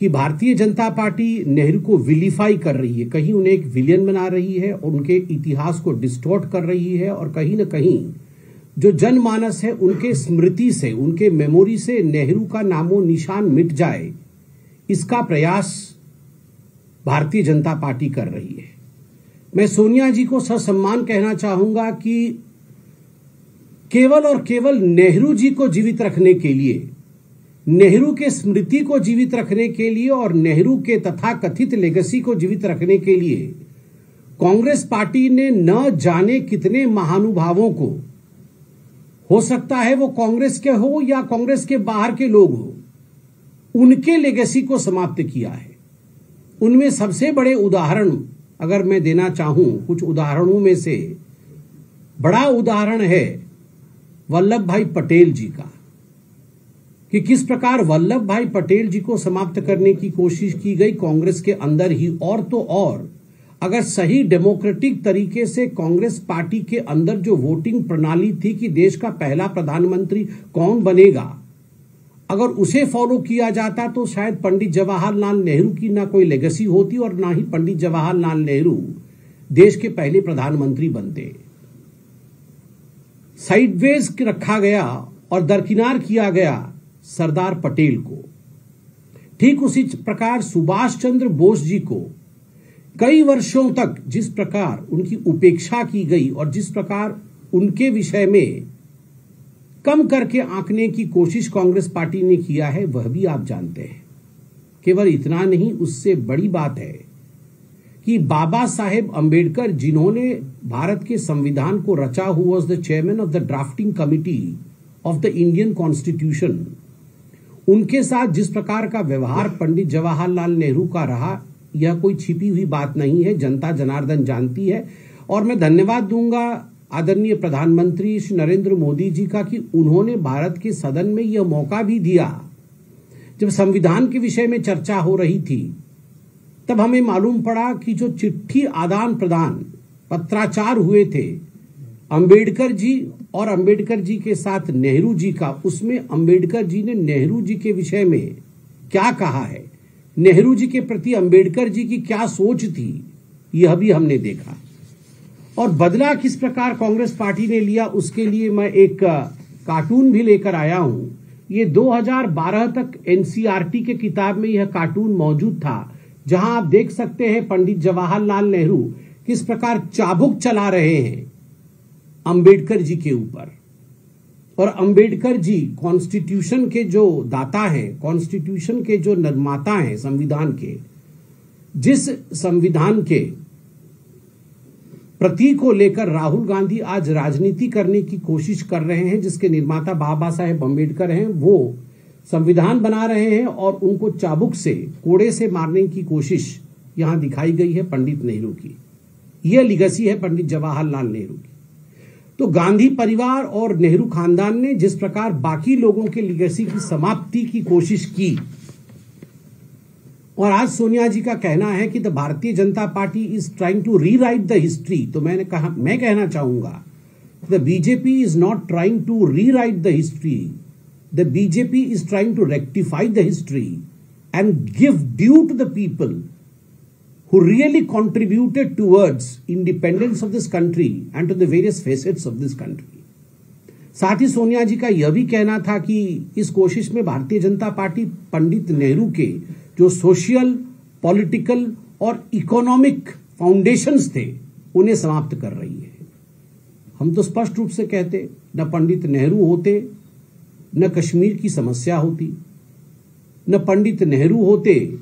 कि भारतीय जनता पार्टी नेहरू को विलीफाई कर रही है, कहीं उन्हें एक विलियन बना रही है और उनके इतिहास को डिस्टॉर्ट कर रही है, और कहीं न कहीं जो जनमानस है उनके स्मृति से, उनके मेमोरी से नेहरू का नामो निशान मिट जाए, इसका प्रयास भारतीय जनता पार्टी कर रही है। मैं सोनिया जी को ससम्मान कहना चाहूंगा कि केवल और केवल नेहरू जी को जीवित रखने के लिए, नेहरू के स्मृति को जीवित रखने के लिए और नेहरू के तथाकथित लेगेसी को जीवित रखने के लिए कांग्रेस पार्टी ने न जाने कितने महानुभावों को, हो सकता है वो कांग्रेस के हो या कांग्रेस के बाहर के लोग हो, उनके लेगेसी को समाप्त किया है। उनमें सबसे बड़े उदाहरण अगर मैं देना चाहूं, कुछ उदाहरणों में से बड़ा उदाहरण है वल्लभ भाई पटेल जी का, कि किस प्रकार वल्लभ भाई पटेल जी को समाप्त करने की कोशिश की गई कांग्रेस के अंदर ही। और तो और अगर सही डेमोक्रेटिक तरीके से कांग्रेस पार्टी के अंदर जो वोटिंग प्रणाली थी कि देश का पहला प्रधानमंत्री कौन बनेगा, अगर उसे फॉलो किया जाता तो शायद पंडित जवाहरलाल नेहरू की ना कोई लेगेसी होती और ना ही पंडित जवाहरलाल नेहरू देश के पहले प्रधानमंत्री बनते। साइडवेज रखा गया और दरकिनार किया गया सरदार पटेल को। ठीक उसी प्रकार सुभाष चंद्र बोस जी को कई वर्षों तक जिस प्रकार उनकी उपेक्षा की गई और जिस प्रकार उनके विषय में कम करके आंकने की कोशिश कांग्रेस पार्टी ने किया है, वह भी आप जानते हैं। केवल इतना नहीं, उससे बड़ी बात है कि बाबा साहेब अंबेडकर, जिन्होंने भारत के संविधान को रचा, who was the chairman of the drafting committee of the Indian constitution, उनके साथ जिस प्रकार का व्यवहार पंडित जवाहरलाल नेहरू का रहा, यह कोई छिपी हुई बात नहीं है, जनता जनार्दन जानती है। और मैं धन्यवाद दूंगा आदरणीय प्रधानमंत्री श्री नरेंद्र मोदी जी का कि उन्होंने भारत के सदन में यह मौका भी दिया, जब संविधान के विषय में चर्चा हो रही थी, तब हमें मालूम पड़ा कि जो चिट्ठी आदान प्रदान, पत्राचार हुए थे अंबेडकर जी और अंबेडकर जी के साथ नेहरू जी का, उसमें अंबेडकर जी ने नेहरू जी के विषय में क्या कहा है, नेहरू जी के प्रति अंबेडकर जी की क्या सोच थी, यह भी हमने देखा। और बदला किस प्रकार कांग्रेस पार्टी ने लिया, उसके लिए मैं एक कार्टून भी लेकर आया हूं। ये 2012 तक एनसीईआरटी के किताब में यह कार्टून मौजूद था, जहां आप देख सकते हैं पंडित जवाहरलाल नेहरू किस प्रकार चाबुक चला रहे हैं अंबेडकर जी के ऊपर। और अंबेडकर जी कॉन्स्टिट्यूशन के जो दाता हैं, कॉन्स्टिट्यूशन के जो निर्माता हैं संविधान के, जिस संविधान के प्रतीक को लेकर राहुल गांधी आज राजनीति करने की कोशिश कर रहे हैं, जिसके निर्माता बाबा साहेब अंबेडकर हैं, वो संविधान बना रहे हैं और उनको चाबुक से, कोड़े से मारने की कोशिश यहां दिखाई गई है पंडित नेहरू की। यह लिगेसी है पंडित जवाहरलाल नेहरू की। तो गांधी परिवार और नेहरू खानदान ने जिस प्रकार बाकी लोगों के लिगेसी की समाप्ति की कोशिश की, और आज सोनिया जी का कहना है कि the Bharatiya Janata party is trying to rewrite the history, तो मैं कहना चाहूंगा the BJP is not trying to rewrite the history, the BJP is trying to rectify the history and give due to the people who really contributed towards independence of this country and to the various facets of this country. साथ ही सोनिया जी का यह भी कहना था कि इस कोशिश में भारतीय जनता पार्टी पंडित नेहरू के जो सोशल, पॉलिटिकल और इकोनॉमिक फाउंडेशंस थे, उन्हें समाप्त कर रही है। हम तो स्पष्ट रूप से कहते, न पंडित नेहरू होते, न कश्मीर की समस्या होती, न पंडित नेहरू होते,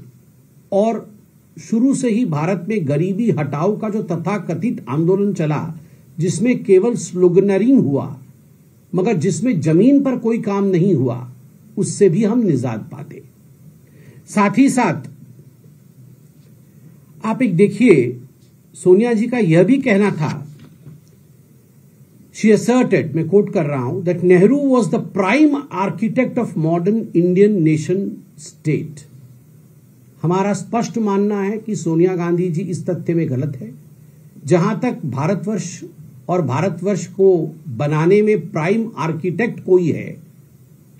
और शुरू से ही भारत में गरीबी हटाओ का जो तथाकथित आंदोलन चला, जिसमें केवल स्लोगनरिंग हुआ मगर जिसमें जमीन पर कोई काम नहीं हुआ, उससे भी हम निजात पाते। साथ ही साथ आप एक देखिए, सोनिया जी का यह भी कहना था, शी असर्टेड, मैं कोट कर रहा हूं, that Nehru was the prime architect of modern Indian nation state. हमारा स्पष्ट मानना है कि सोनिया गांधी जी इस तथ्य में गलत है। जहां तक भारतवर्ष और भारतवर्ष को बनाने में प्राइम आर्किटेक्ट कोई है,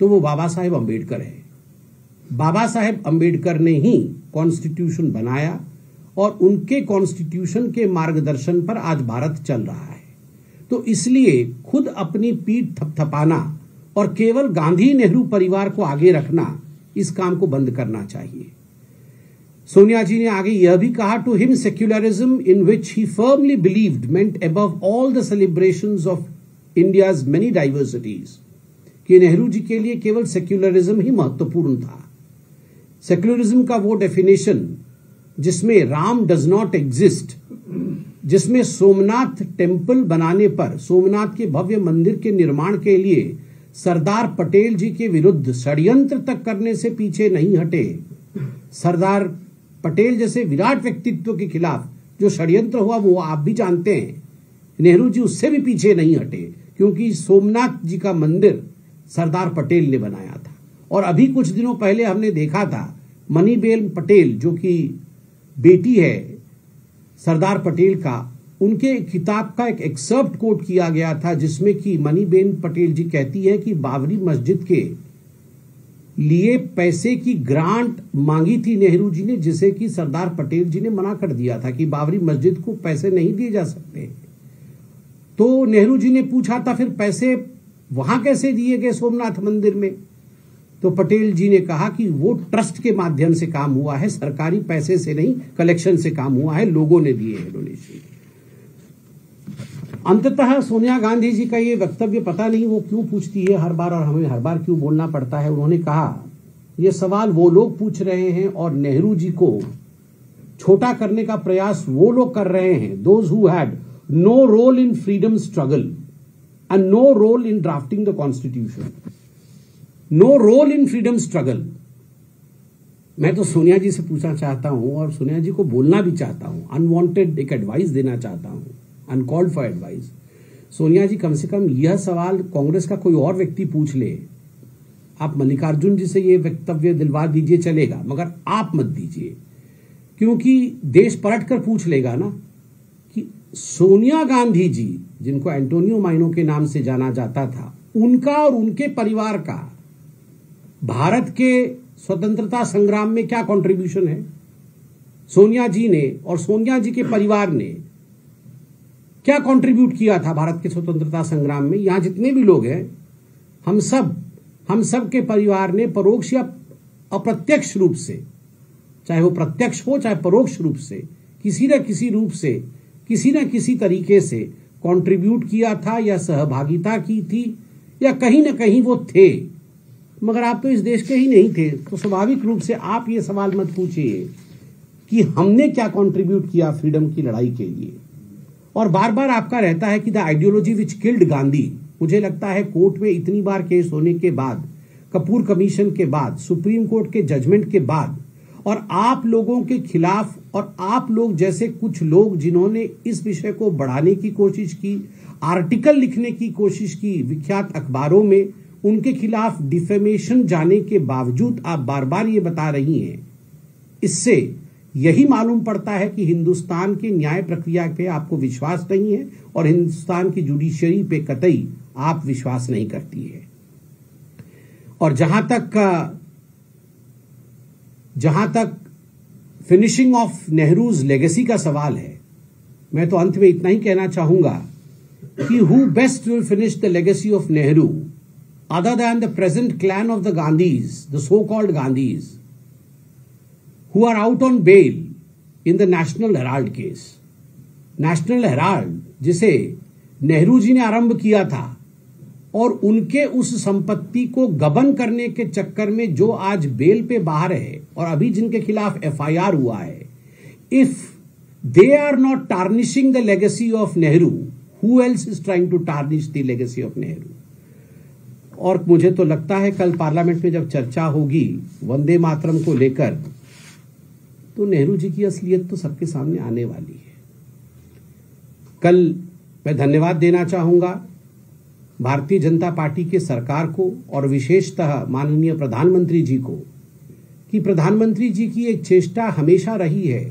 तो वो बाबा साहेब अंबेडकर है। बाबा साहेब अंबेडकर ने ही कॉन्स्टिट्यूशन बनाया और उनके कॉन्स्टिट्यूशन के मार्गदर्शन पर आज भारत चल रहा है। तो इसलिए खुद अपनी पीठ थपथपाना और केवल गांधी नेहरू परिवार को आगे रखना, इस काम को बंद करना चाहिए। सोनिया जी ने आगे यह भी कहा, to him secularism in which he firmly believed meant above all the celebrations of India's many diversities, कि नेहरू जी के लिए केवल सेक्युलरिज्म ही महत्वपूर्ण था। सेक्युलरिज्म का वो डेफिनेशन जिसमें राम डज नॉट एग्जिस्ट, जिसमें सोमनाथ टेम्पल बनाने पर, सोमनाथ के भव्य मंदिर के निर्माण के लिए सरदार पटेल जी के विरुद्ध षड्यंत्र तक करने से पीछे नहीं हटे। सरदार पटेल जैसे विराट व्यक्तित्व के खिलाफ जो षड्यंत्र हुआ वो आप भी जानते हैं। नेहरू जी उससे भी पीछे नहीं हटे, क्योंकि सोमनाथ जी का मंदिर सरदार पटेल ने बनाया था। और अभी कुछ दिनों पहले हमने देखा था मणिबेन पटेल, जो कि बेटी है सरदार पटेल का, उनके किताब का एक एक्सर्प्ट कोट किया गया था, जिसमें कि मणिबेन पटेल जी कहती हैं कि बाबरी मस्जिद के लिए पैसे की ग्रांट मांगी थी नेहरू जी ने, जिसे कि सरदार पटेल जी ने मना कर दिया था कि बाबरी मस्जिद को पैसे नहीं दिए जा सकते। तो नेहरू जी ने पूछा था फिर पैसे वहां कैसे दिए गए सोमनाथ मंदिर में? तो पटेल जी ने कहा कि वो ट्रस्ट के माध्यम से काम हुआ है, सरकारी पैसे से नहीं, कलेक्शन से काम हुआ है, लोगों ने दिए हैं डोनेशन। अंततः सोनिया गांधी जी का ये वक्तव्य पता नहीं वो क्यों पूछती है हर बार, और हमें हर बार क्यों बोलना पड़ता है। उन्होंने कहा ये सवाल वो लोग पूछ रहे हैं और नेहरू जी को छोटा करने का प्रयास वो लोग कर रहे हैं, those who had no role in freedom struggle and no role in drafting the constitution, no role in freedom struggle. मैं तो सोनिया जी से पूछना चाहता हूं और सोनिया जी को बोलना भी चाहता हूं, अनवांटेड एक एडवाइस देना चाहता हूं, अनकॉल्ड फॉर एडवाइस। सोनिया जी, कम से कम यह सवाल कांग्रेस का कोई और व्यक्ति पूछ ले, आप मल्लिकार्जुन जी से ये वक्तव्य दिलवा दीजिए, चलेगा, मगर आप मत दीजिए, क्योंकि देश पलट कर पूछ लेगा ना कि सोनिया गांधी जी, जिनको एंटोनियो माइनो के नाम से जाना जाता था, उनका और उनके परिवार का भारत के स्वतंत्रता संग्राम में क्या कंट्रीब्यूशन है। सोनिया जी ने और सोनिया जी के परिवार ने क्या कंट्रीब्यूट किया था भारत के स्वतंत्रता संग्राम में। यहां जितने भी लोग हैं, हम सब के परिवार ने परोक्ष या अप्रत्यक्ष रूप से, चाहे वो प्रत्यक्ष हो चाहे परोक्ष रूप से, किसी न किसी रूप से, किसी न किसी तरीके से कंट्रीब्यूट किया था या सहभागिता की थी या कहीं ना कहीं वो थे। मगर आप तो इस देश के ही नहीं थे, तो स्वाभाविक रूप से आप ये सवाल मत पूछिए कि हमने क्या कंट्रीब्यूट किया फ्रीडम की लड़ाई के लिए। और बार बार आपका रहता है कि the ideology which killed Gandhi. मुझे लगता है कोर्ट में इतनी बार केस होने के बाद, कपूर कमीशन के बाद, सुप्रीम कोर्ट के जजमेंट के बाद, और आप लोगों के खिलाफ और आप लोग जैसे कुछ लोग जिन्होंने इस विषय को बढ़ाने की कोशिश की, आर्टिकल लिखने की कोशिश की विख्यात अखबारों में, उनके खिलाफ डिफेमेशन जाने के बावजूद आप बार बार ये बता रही हैं। इससे यही मालूम पड़ता है कि हिंदुस्तान की न्याय प्रक्रिया पे आपको विश्वास नहीं है और हिंदुस्तान की जुडिशरी पे कतई आप विश्वास नहीं करती है। और जहां तक फिनिशिंग ऑफ नेहरूज लेगेसी का सवाल है, मैं तो अंत में इतना ही कहना चाहूंगा कि who best will finish the legacy of Nehru other than the present clan of the Gandhis, the so-called Gandhis, who are out on bail in the National Herald case. National Herald, जिसे नेहरू जी ने आरंभ किया था, और उनके उस संपत्ति को गबन करने के चक्कर में जो आज बेल पे बाहर है और अभी जिनके खिलाफ FIR हुआ है, if they are not tarnishing the legacy of Nehru, who else is trying to tarnish the legacy of Nehru? और मुझे तो लगता है कल पार्लियामेंट में जब चर्चा होगी वंदे मातरम को लेकर, तो नेहरू जी की असलियत तो सबके सामने आने वाली है। कल मैं धन्यवाद देना चाहूंगा भारतीय जनता पार्टी के सरकार को और विशेषतः माननीय प्रधानमंत्री जी को, कि प्रधानमंत्री जी की एक चेष्टा हमेशा रही है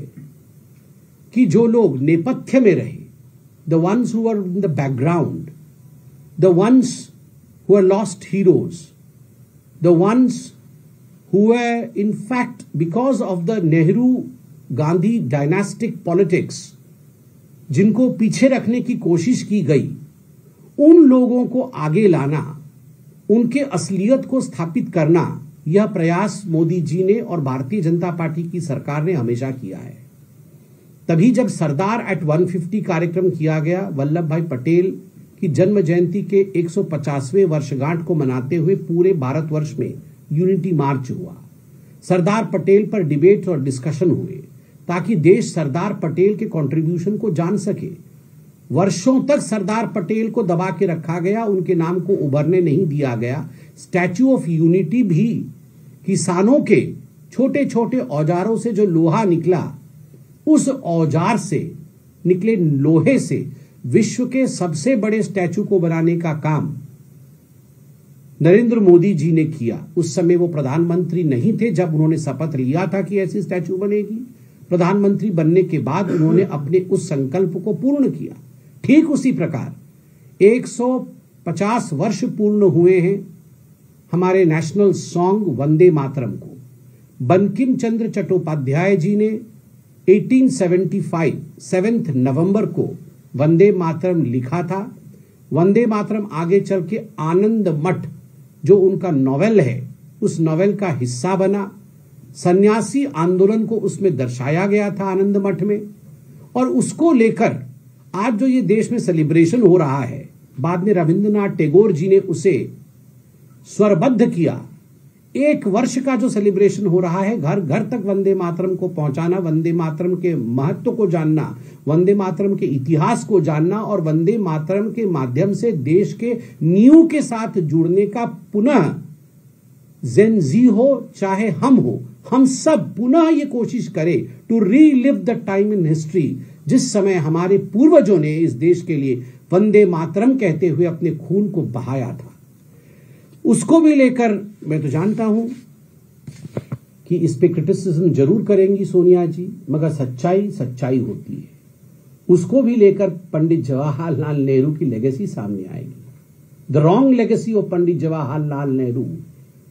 कि जो लोग नेपथ्य में रहे, the ones who are in the background, the ones who are lost heroes, the ones who were in fact because of the Nehru Gandhi dynastic politics जिनको पीछे रखने की कोशिश की गई, उन लोगों को आगे लाना, उनके असलियत को स्थापित करना, यह प्रयास मोदी जी ने और भारतीय जनता पार्टी की सरकार ने हमेशा किया है। तभी जब सरदार एट 150 कार्यक्रम किया गया, वल्लभ भाई पटेल की जन्म जयंती के 150वें वर्षगांठ को मनाते हुए पूरे भारतवर्ष में यूनिटी मार्च हुआ। सरदार पटेल पर डिबेट और डिस्कशन हुए ताकि देश सरदार पटेल के कंट्रीब्यूशन को जान सके। वर्षों तक सरदार पटेल को दबा के रखा गया, उनके नाम को उभरने नहीं दिया गया। स्टैच्यू ऑफ यूनिटी भी किसानों के छोटे छोटे औजारों से जो लोहा निकला, उस औजार से निकले लोहे से विश्व के सबसे बड़े स्टैच्यू को बनाने का काम नरेंद्र मोदी जी ने किया। उस समय वो प्रधानमंत्री नहीं थे जब उन्होंने शपथ लिया था कि ऐसी स्टैच्यू बनेगी। प्रधानमंत्री बनने के बाद उन्होंने अपने उस संकल्प को पूर्ण किया। ठीक उसी प्रकार 150 वर्ष पूर्ण हुए हैं हमारे नेशनल सॉन्ग वंदे मातरम को। बंकिम चंद्र चट्टोपाध्याय जी ने 1875 7 नवंबर को वंदे मातरम लिखा था। वंदे मातरम आगे चल के आनंद मठ जो उनका नॉवेल है, उस नॉवेल का हिस्सा बना। सन्यासी आंदोलन को उसमें दर्शाया गया था आनंद मठ में, और उसको लेकर आज जो ये देश में सेलिब्रेशन हो रहा है, बाद में रविंद्रनाथ टैगोर जी ने उसे स्वरबद्ध किया। 1 वर्ष का जो सेलिब्रेशन हो रहा है, घर घर तक वंदे मातरम को पहुंचाना, वंदे मातरम के महत्व को जानना, वंदे मातरम के इतिहास को जानना और वंदे मातरम के माध्यम से देश के नींव के साथ जुड़ने का पुनः जेन जी हो चाहे हम हो, हम सब पुनः ये कोशिश करें to relive the time in history जिस समय हमारे पूर्वजों ने इस देश के लिए वंदे मातरम कहते हुए अपने खून को बहाया था। उसको भी लेकर मैं तो जानता हूं कि इस पे क्रिटिसिज्म जरूर करेंगी सोनिया जी, मगर सच्चाई सच्चाई होती है। उसको भी लेकर पंडित जवाहरलाल नेहरू की लेगेसी सामने आएगी। The wrong legacy of Pandit Jawaharlal Nehru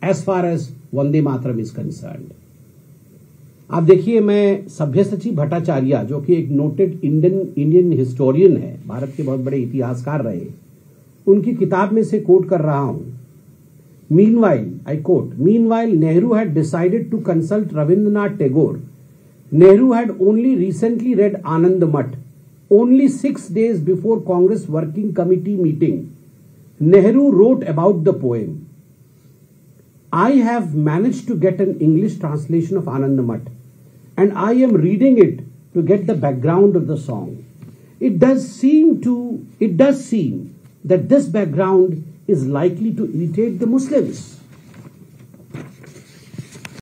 as far as Vande Mataram is concerned. आप देखिए, मैं सभ्यसाची भट्टाचार्य जो कि एक नोटेड इंडियन हिस्टोरियन है, भारत के बहुत बड़े इतिहासकार रहे, उनकी किताब में से कोट कर रहा हूं। Meanwhile, I quote, meanwhile Nehru had decided to consult Rabindranath Tagore. Nehru had only recently read Anand Math. Only 6 days before Congress Working Committee meeting, Nehru wrote about the poem. I have managed to get an English translation of Anand Math, and I am reading it to get the background of the song. It does seem that this background is likely to irritate the Muslims.